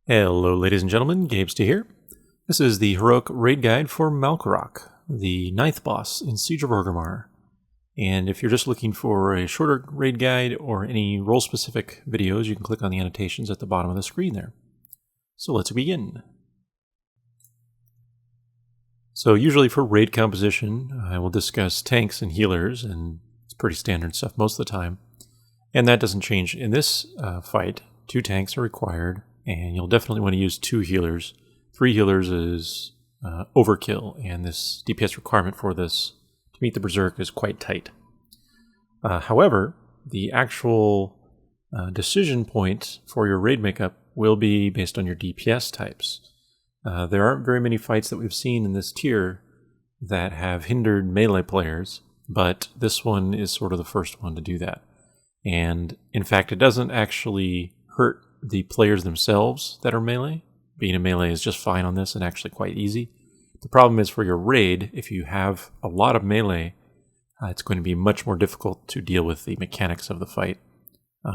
Hello, ladies and gentlemen, Gabester here. This is the Heroic Raid Guide for Malkorok, the 9th boss in Siege of Orgrimmar. And if you're just looking for a shorter raid guide or any role-specific videos, you can click on the annotations at the bottom of the screen there. So let's begin. So usually for raid composition, I will discuss tanks and healers, and it's pretty standard stuff most of the time. And that doesn't change in this fight. 2 tanks are required. And you'll definitely want to use 2 healers. 3 healers is overkill, and this DPS requirement for this to meet the Berserk is quite tight. However, the actual decision point for your raid makeup will be based on your DPS types. There aren't very many fights that we've seen in this tier that have hindered melee players, but this one is sort of the first one to do that. And in fact, it doesn't actually hurt the players themselves that are melee. Being a melee is just fine on this and actually quite easy. The problem is for your raid, if you have a lot of melee, it's going to be much more difficult to deal with the mechanics of the fight,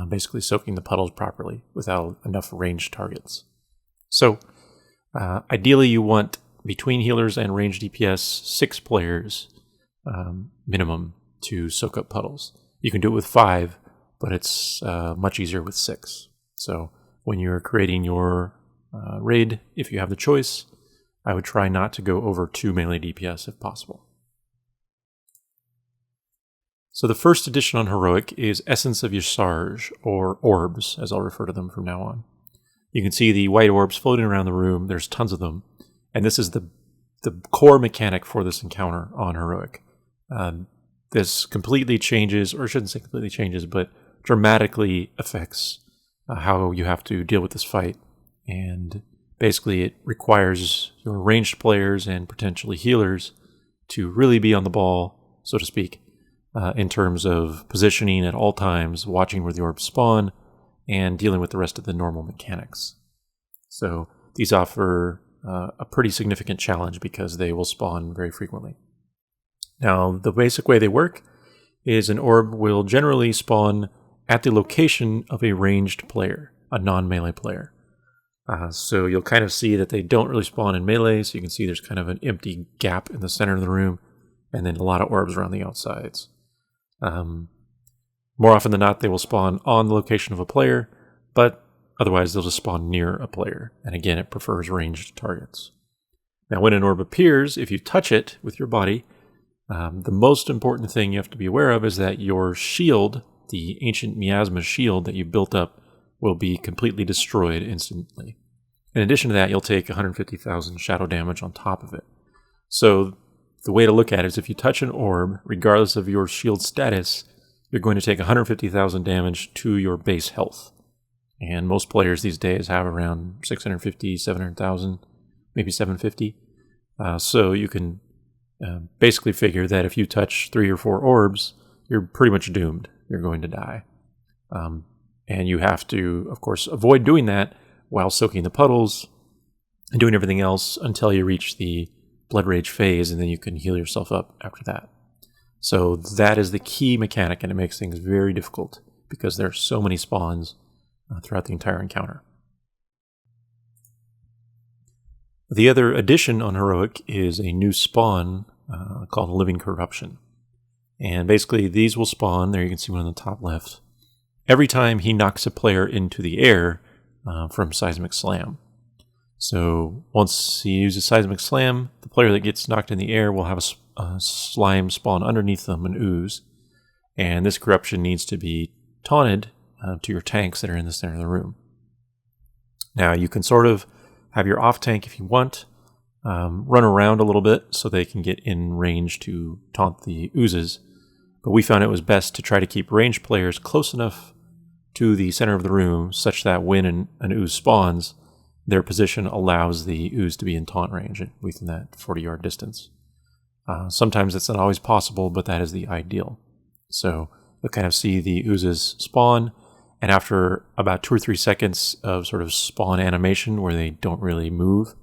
basically soaking the puddles properly without enough ranged targets. So, ideally you want, between healers and ranged DPS, 6 players minimum to soak up puddles. You can do it with 5, but it's much easier with 6. So when you're creating your raid, if you have the choice, I would try not to go over 2 melee DPS if possible. So the first addition on Heroic is Essence of Yasarj, or Orbs, as I'll refer to them from now on. You can see the white orbs floating around the room. There's tons of them. And this is the core mechanic for this encounter on Heroic. This completely changes, or I shouldn't say completely changes, but dramatically affects how you have to deal with this fight. And basically it requires your ranged players and potentially healers to really be on the ball, so to speak, in terms of positioning at all times, watching where the orbs spawn, and dealing with the rest of the normal mechanics. So these offer a pretty significant challenge because they will spawn very frequently. Now, the basic way they work is an orb will generally spawn at the location of a ranged player, a non-melee player. So you'll kind of see that they don't really spawn in melee, so you can see there's kind of an empty gap in the center of the room, and then a lot of orbs around the outsides. More often than not, they will spawn on the location of a player, but otherwise they'll just spawn near a player, and again, it prefers ranged targets. Now, when an orb appears, if you touch it with your body, the most important thing you have to be aware of is that your shield, the ancient Miasma shield that you built up, will be completely destroyed instantly. In addition to that, you'll take 150,000 shadow damage on top of it. So the way to look at it is if you touch an orb, regardless of your shield status, you're going to take 150,000 damage to your base health. And most players these days have around 650, 700,000, maybe 750. So you can basically figure that if you touch 3 or 4 orbs, you're pretty much doomed. You're going to die. And you have to, of course, avoid doing that while soaking the puddles and doing everything else until you reach the Blood Rage phase, and then you can heal yourself up after that. So that is the key mechanic, and it makes things very difficult because there are so many spawns throughout the entire encounter. The other addition on Heroic is a new spawn called Living Corruption. And basically these will spawn, there you can see one on the top left, every time he knocks a player into the air from Seismic Slam. So once he uses Seismic Slam, the player that gets knocked in the air will have a slime spawn underneath them, an ooze. And this corruption needs to be taunted to your tanks that are in the center of the room. Now you can sort of have your off tank if you want, run around a little bit so they can get in range to taunt the oozes. But we found it was best to try to keep ranged players close enough to the center of the room such that when an ooze spawns, their position allows the ooze to be in taunt range within that 40-yard distance. Sometimes it's not always possible, but that is the ideal. So you'll kind of see the oozes spawn, and after about 2 or 3 seconds of sort of spawn animation where they don't really move,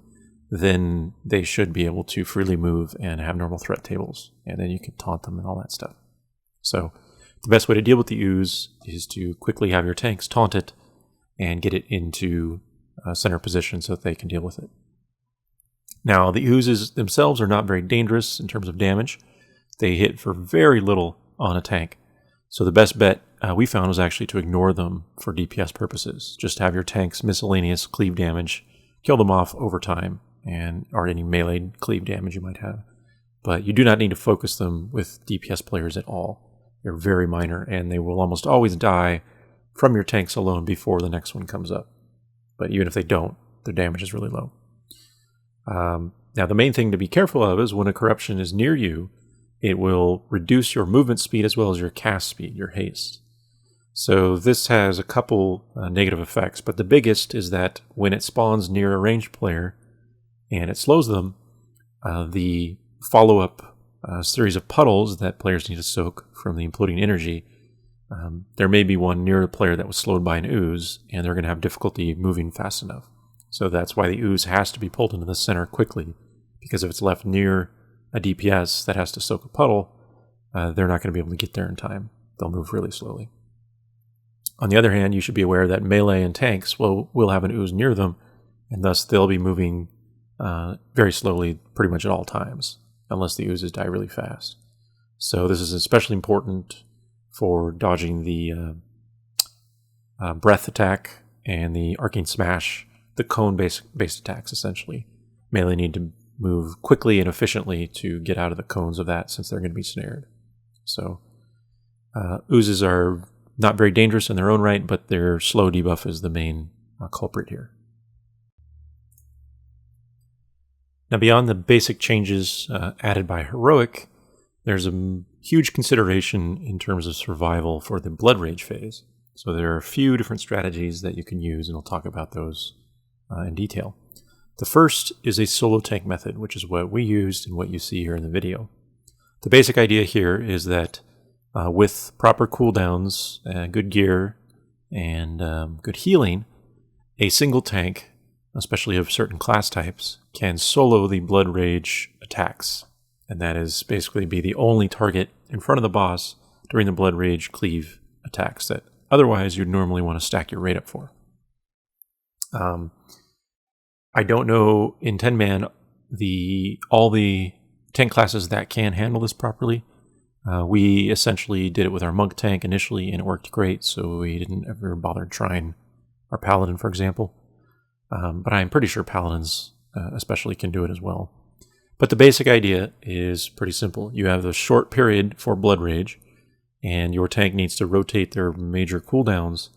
then they should be able to freely move and have normal threat tables, and then you can taunt them and all that stuff. So the best way to deal with the ooze is to quickly have your tanks taunt it and get it into center position so that they can deal with it. Now, the oozes themselves are not very dangerous in terms of damage. They hit for very little on a tank. So the best bet we found was actually to ignore them for DPS purposes. Just have your tank's miscellaneous cleave damage, kill them off over time, or any melee cleave damage you might have. But you do not need to focus them with DPS players at all. They're very minor, and they will almost always die from your tanks alone before the next one comes up. But even if they don't, their damage is really low. Now, the main thing to be careful of is when a corruption is near you, it will reduce your movement speed as well as your cast speed, your haste. So this has a couple negative effects, but the biggest is that when it spawns near a ranged player and it slows them, the follow-up series of puddles that players need to soak from the imploding energy, there may be one near a player that was slowed by an ooze, and they're going to have difficulty moving fast enough. So that's why the ooze has to be pulled into the center quickly, because if it's left near a DPS that has to soak a puddle, they're not going to be able to get there in time. They'll move really slowly. On the other hand, you should be aware that melee and tanks will have an ooze near them, and thus they'll be moving very slowly pretty much at all times, unless the oozes die really fast. So this is especially important for dodging the breath attack and the arcane smash, the cone-based attacks, essentially. Melee need to move quickly and efficiently to get out of the cones of that, since they're going to be snared. So oozes are not very dangerous in their own right, but their slow debuff is the main culprit here. Now, beyond the basic changes added by Heroic, there's a huge consideration in terms of survival for the Blood Rage phase. So there are a few different strategies that you can use, and I'll talk about those in detail. The first is a solo tank method, which is what we used and what you see here in the video. The basic idea here is that with proper cooldowns, good gear, and good healing, a single tank, especially of certain class types, can solo the Blood Rage attacks. And that is basically be the only target in front of the boss during the Blood Rage cleave attacks that otherwise you'd normally want to stack your raid up for. I don't know in 10-man all the tank classes that can handle this properly. We essentially did it with our monk tank initially, and it worked great, so we didn't ever bother trying our paladin, for example. But I'm pretty sure paladins especially can do it as well. But the basic idea is pretty simple. You have a short period for Blood Rage, and your tank needs to rotate their major cooldowns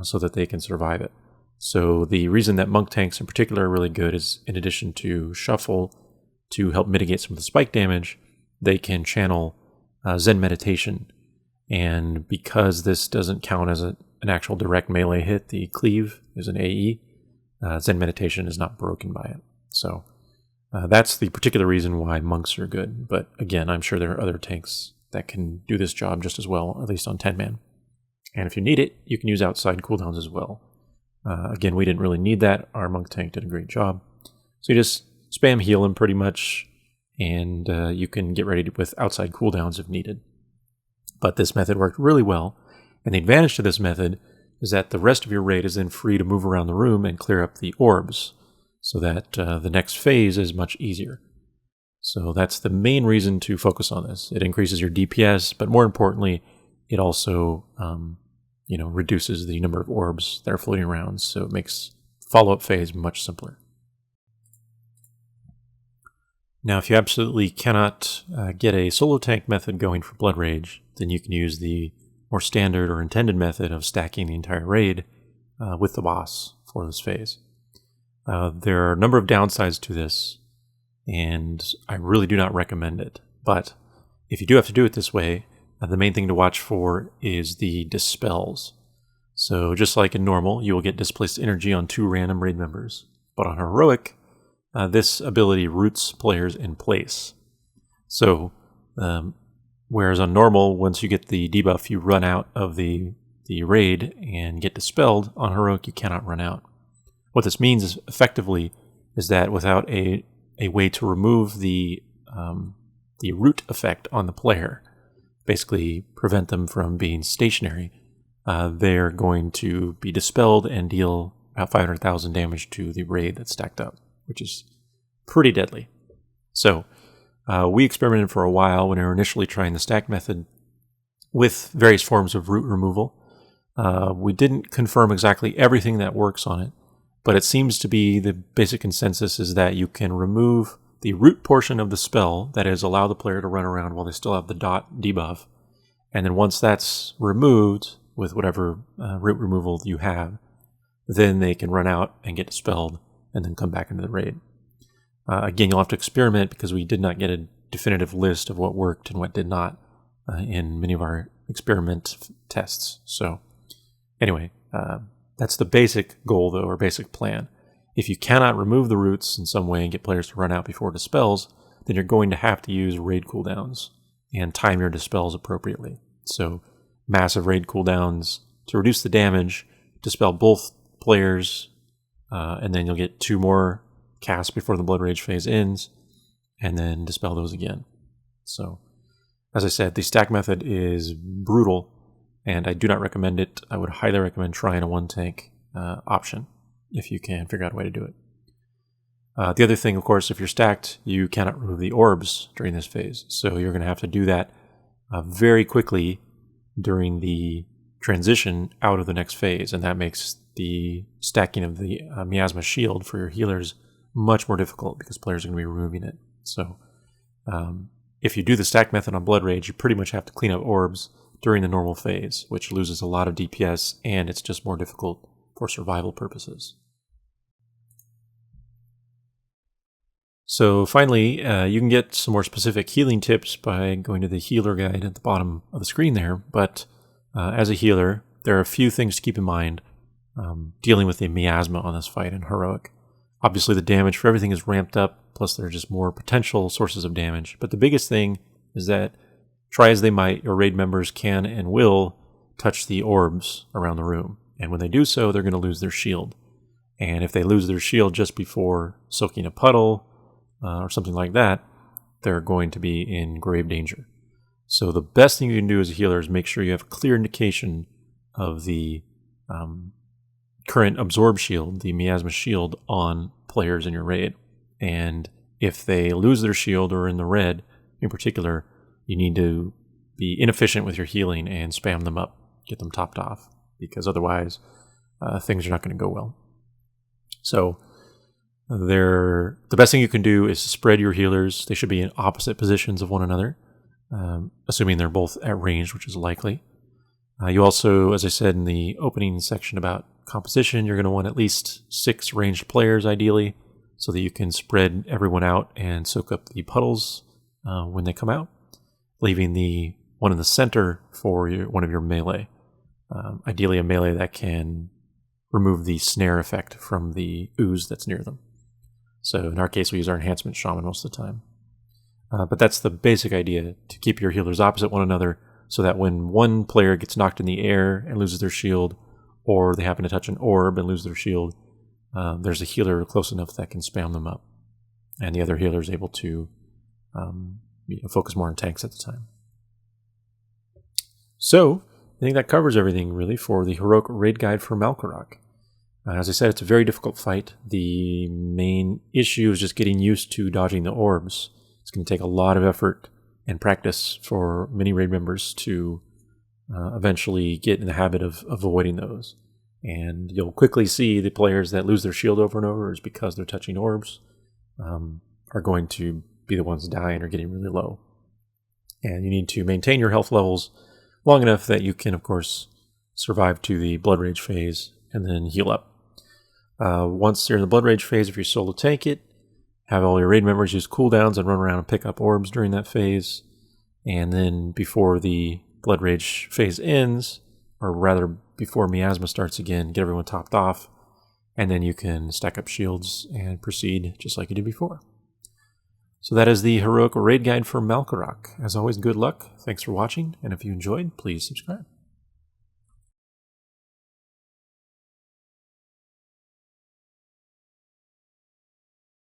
so that they can survive it. So the reason that monk tanks in particular are really good is, in addition to shuffle to help mitigate some of the spike damage, they can channel Zen Meditation. And because this doesn't count as an actual direct melee hit, the cleave is an AE, Zen Meditation is not broken by it. So that's the particular reason why monks are good. But again, I'm sure there are other tanks that can do this job just as well, at least on 10-man. And if you need it, you can use outside cooldowns as well. Again, we didn't really need that. Our monk tank did a great job. So you just spam heal him pretty much, and you can get ready with outside cooldowns if needed. But this method worked really well, and the advantage to this method is that the rest of your raid is then free to move around the room and clear up the orbs, so that the next phase is much easier. So that's the main reason to focus on this. It increases your DPS, but more importantly, it also reduces the number of orbs that are floating around, so it makes the follow-up phase much simpler. Now, if you absolutely cannot get a solo tank method going for Blood Rage, then you can use the more standard or intended method of stacking the entire raid with the boss for this phase. There are a number of downsides to this, and I really do not recommend it. But if you do have to do it this way, the main thing to watch for is the dispels. So just like in normal, you will get displaced energy on 2 random raid members. But on Heroic, this ability roots players in place. So whereas on normal, once you get the debuff, you run out of the raid and get dispelled, on Heroic you cannot run out. What this means is effectively is that without a way to remove the root effect on the player, basically prevent them from being stationary, they're going to be dispelled and deal about 500,000 damage to the raid that's stacked up, which is pretty deadly. So we experimented for a while when we were initially trying the stack method with various forms of root removal. We didn't confirm exactly everything that works on it, but it seems to be the basic consensus is that you can remove the root portion of the spell, that is, allow the player to run around while they still have the dot debuff. And then once that's removed with whatever root removal you have, then they can run out and get dispelled and then come back into the raid. Again, you'll have to experiment because we did not get a definitive list of what worked and what did not in many of our experiment tests. So anyway, that's the basic goal, though, or basic plan. If you cannot remove the roots in some way and get players to run out before dispels, then you're going to have to use raid cooldowns and time your dispels appropriately. So massive raid cooldowns to reduce the damage, dispel both players, and then you'll get 2 more casts before the Blood Rage phase ends, and then dispel those again. So, as I said, the stack method is brutal, and I do not recommend it. I would highly recommend trying a 1-tank option if you can figure out a way to do it. The other thing, of course, if you're stacked, you cannot remove the orbs during this phase. So you're going to have to do that very quickly during the transition out of the next phase. And that makes the stacking of the Miasma shield for your healers much more difficult because players are going to be removing it. So if you do the stack method on Blood Rage, you pretty much have to clean up orbs during the normal phase, which loses a lot of DPS, and it's just more difficult for survival purposes. So finally, you can get some more specific healing tips by going to the healer guide at the bottom of the screen there. But as a healer, there are a few things to keep in mind dealing with the miasma on this fight in Heroic. Obviously, the damage for everything is ramped up, plus there are just more potential sources of damage. But the biggest thing is that, try as they might, your raid members can and will touch the orbs around the room. And when they do so, they're going to lose their shield. And if they lose their shield just before soaking a puddle, or something like that, they're going to be in grave danger. So the best thing you can do as a healer is make sure you have a clear indication of the current absorb shield, the miasma shield, on players in your raid. And if they lose their shield or in the red in particular, you need to be inefficient with your healing and spam them up, get them topped off, because otherwise things are not going to go well. So the best thing you can do is spread your healers. They should be in opposite positions of one another, assuming they're both at range, which is likely. You also, as I said in the opening section about composition, you're going to want at least 6 ranged players, ideally, so that you can spread everyone out and soak up the puddles when they come out, leaving the one in the center for one of your melee. Ideally a melee that can remove the snare effect from the ooze that's near them. So in our case, we use our enhancement shaman most of the time. But that's the basic idea, to keep your healers opposite one another so that when one player gets knocked in the air and loses their shield, or they happen to touch an orb and lose their shield, there's a healer close enough that can spam them up. And the other healer is able to focus more on tanks at the time. So I think that covers everything, really, for the Heroic Raid Guide for Malkorok. As I said, it's a very difficult fight. The main issue is just getting used to dodging the orbs. It's going to take a lot of effort and practice for many raid members to eventually get in the habit of avoiding those. And you'll quickly see the players that lose their shield over and over is because they're touching orbs are going to be the ones dying or getting really low. And you need to maintain your health levels long enough that you can, of course, survive to the Blood Rage phase and then heal up. Once you're in the Blood Rage phase, if you're solo tank it, have all your raid members use cooldowns and run around and pick up orbs during that phase. And then before the Blood Rage phase ends, or rather before Miasma starts again, get everyone topped off, and then you can stack up shields and proceed just like you did before. So that is the Heroic Raid Guide for Malkorok. As always, good luck. Thanks for watching, and if you enjoyed, please subscribe.